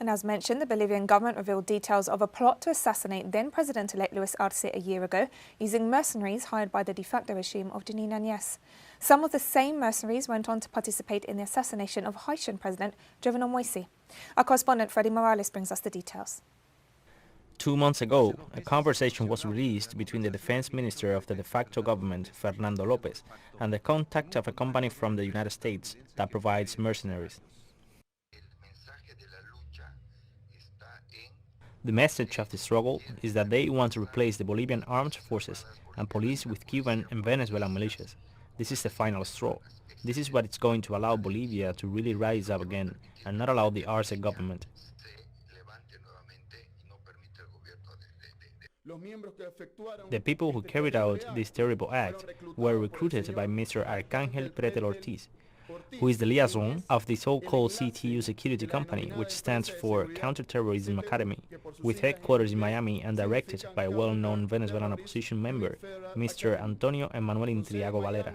And as mentioned, the Bolivian government revealed details of a plot to assassinate then-President-elect Luis Arce a year ago, using mercenaries hired by the de facto regime of Denis Núñez. Some of the same mercenaries went on to participate in the assassination of Haitian President Jovenel Moïse. Our correspondent Freddy Morales brings us the details. 2 months ago, a conversation was released between the defense minister of the de facto government, Fernando López, and the contact of a company from the United States that provides mercenaries. The message of the struggle is that they want to replace the Bolivian armed forces and police with Cuban and Venezuelan militias. This is the final straw. This is what is going to allow Bolivia to really rise up again and not allow the Arce government. The people who carried out this terrible act were recruited by Mr. Arcángel Pretel Ortiz, who is the liaison of the so-called CTU security company, which stands for Counterterrorism Academy, with headquarters in Miami and directed by a well-known Venezuelan opposition member, Mr. Antonio Emanuel Intriago Valera.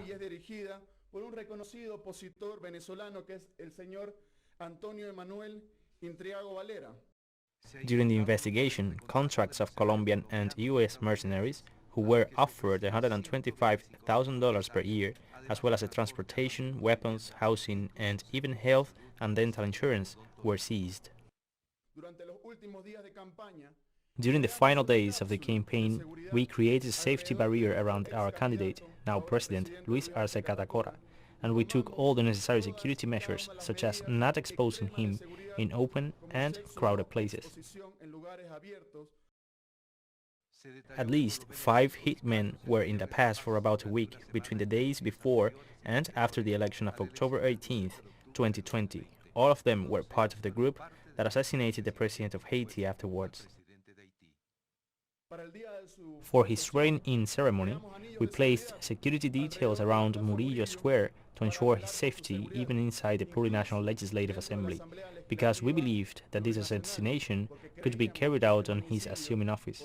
During the investigation, contracts of Colombian and U.S. mercenaries, who were offered $125,000 per year, as well as a transportation, weapons, housing, and even health and dental insurance, were seized. During the final days of the campaign, we created a safety barrier around our candidate, now President Luis Arce Catacora, and we took all the necessary security measures, such as not exposing him in open and crowded places. At least 5 hitmen were in the pass for about a week between the days before and after the election of October 18, 2020. All of them were part of the group that assassinated the president of Haiti afterwards. For his swearing-in ceremony, we placed security details around Murillo Square to ensure his safety even inside the Plurinational Legislative Assembly, because we believed that this assassination could be carried out on his assuming office.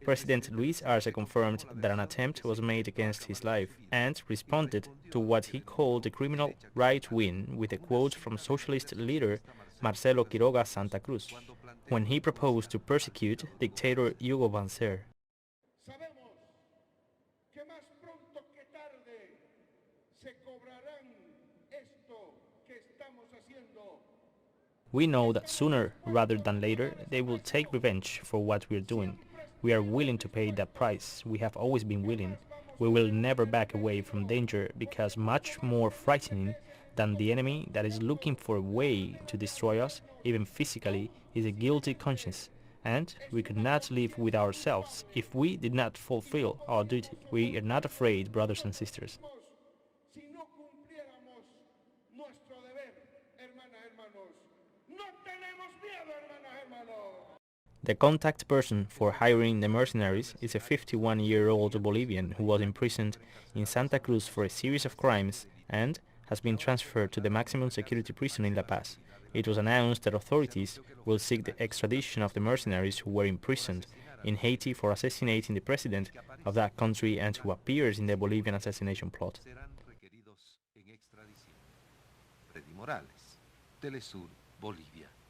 President Luis Arce confirmed that an attempt was made against his life and responded to what he called the criminal right wing with a quote from socialist leader Marcelo Quiroga Santa Cruz, when he proposed to persecute dictator Hugo Banzer. We know that sooner rather than later they will take revenge for what we are doing. We are willing to pay that price. We have always been willing. We will never back away from danger, because much more frightening than the enemy that is looking for a way to destroy us, even physically, is a guilty conscience. And we could not live with ourselves if we did not fulfill our duty. We are not afraid, brothers and sisters. The contact person for hiring the mercenaries is a 51-year-old Bolivian who was imprisoned in Santa Cruz for a series of crimes and has been transferred to the maximum security prison in La Paz. It was announced that authorities will seek the extradition of the mercenaries who were imprisoned in Haiti for assassinating the president of that country and who appears in the Bolivian assassination plot. President Morales, teleSUR, Bolivia.